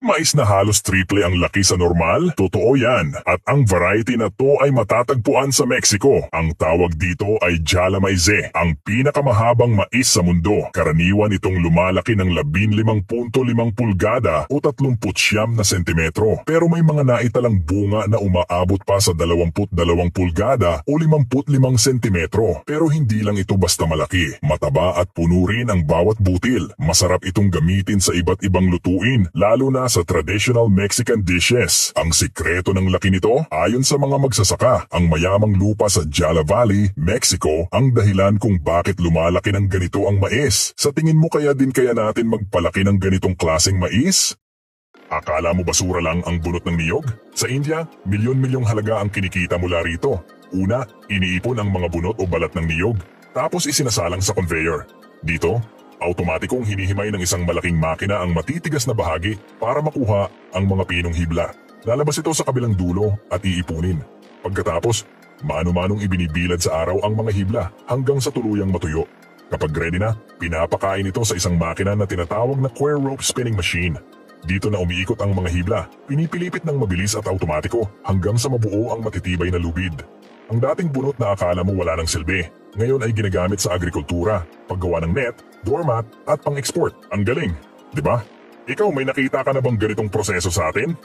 Mais na halos triple ang laki sa normal? Totoo yan. At ang variety na to ay matatagpuan sa Mexico. Ang tawag dito ay Jala Maize, ang pinakamahabang mais sa mundo. Karaniwan itong lumalaki ng 15.5 pulgada o 39 na sentimetro. Pero may mga naitalang bunga na umaabot pa sa 22 pulgada o 55 sentimetro. Pero hindi lang ito basta malaki. Mataba at puno rin ang bawat butil. Masarap itong gamitin sa iba't ibang lutuin, lalo na sa traditional Mexican dishes. Ang sikreto ng laki nito, ayon sa mga magsasaka, ang mayamang lupa sa Jala Valley, Mexico, ang dahilan kung bakit lumalaki ng ganito ang mais. Sa tingin mo kaya natin magpalaki ng ganitong klaseng mais? Akala mo basura lang ang bunot ng niyog? Sa India, milyon-milyong halaga ang kinikita mula rito. Una, iniipon ang mga bunot o balat ng niyog, tapos isinasalang sa conveyor. Dito, automatikong hinihimay ng isang malaking makina ang matitigas na bahagi para makuha ang mga pinong hibla. Lalabas ito sa kabilang dulo at iipunin. Pagkatapos, mano-manong ibinibilad sa araw ang mga hibla hanggang sa tuluyang matuyo. Kapag ready na, pinapakain ito sa isang makina na tinatawag na square rope spinning machine. Dito na umiikot ang mga hibla, pinipilipit ng mabilis at automatiko hanggang sa mabuo ang matitibay na lubid. Ang dating bunot na akala mo wala ng silbi, ngayon ay ginagamit sa agrikultura, paggawa ng net, doormat at pang-export. Ang galing, di ba? Ikaw, may nakita ka na bang ganitong proseso sa atin?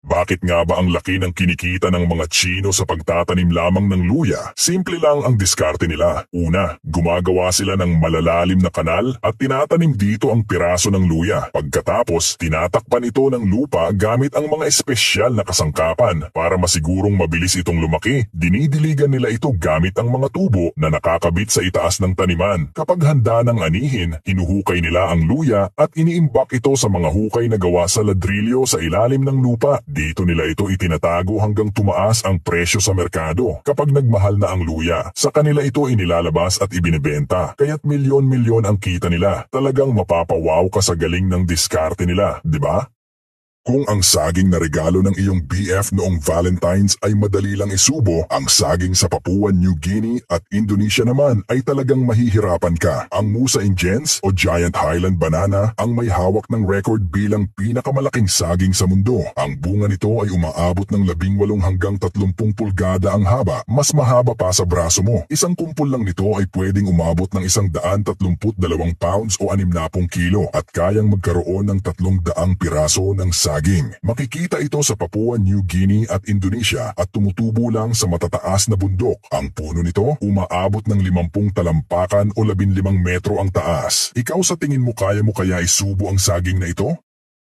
Bakit nga ba ang laki ng kinikita ng mga Tsino sa pagtatanim lamang ng luya? Simple lang ang diskarte nila. Una, gumagawa sila ng malalalim na kanal at tinatanim dito ang piraso ng luya. Pagkatapos, tinatakpan ito ng lupa gamit ang mga espesyal na kasangkapan. Para masigurong mabilis itong lumaki, dinidiligan nila ito gamit ang mga tubo na nakakabit sa itaas ng taniman. Kapag handa ng anihin, hinuhukay nila ang luya at iniimbak ito sa mga hukay na gawa sa ladrilyo sa ilalim ng lupa. Dito nila ito itinatago hanggang tumaas ang presyo sa merkado. Kapag nagmahal na ang luya, sa kanila ito inilalabas at ibinebenta. Kaya't milyon-milyon ang kita nila. Talagang mapapawaw ka sa galing ng diskarte nila, di ba? Kung ang saging na regalo ng iyong BF noong Valentine's ay madali lang isubo, ang saging sa Papua New Guinea at Indonesia naman ay talagang mahihirapan ka. Ang Musa Ingens o Giant Highland Banana ang may hawak ng record bilang pinakamalaking saging sa mundo. Ang bunga nito ay umaabot ng 18 hanggang 30 pulgada ang haba, mas mahaba pa sa braso mo. Isang kumpol lang nito ay pwedeng umabot ng 132 pounds o 60 kilo at kayang magkaroon ng 300 piraso ng saging. Makikita ito sa Papua New Guinea at Indonesia at tumutubo lang sa matataas na bundok. Ang puno nito umaabot ng 50 talampakan o 15 metro ang taas. Ikaw, sa tingin mo kaya isubo ang saging na ito?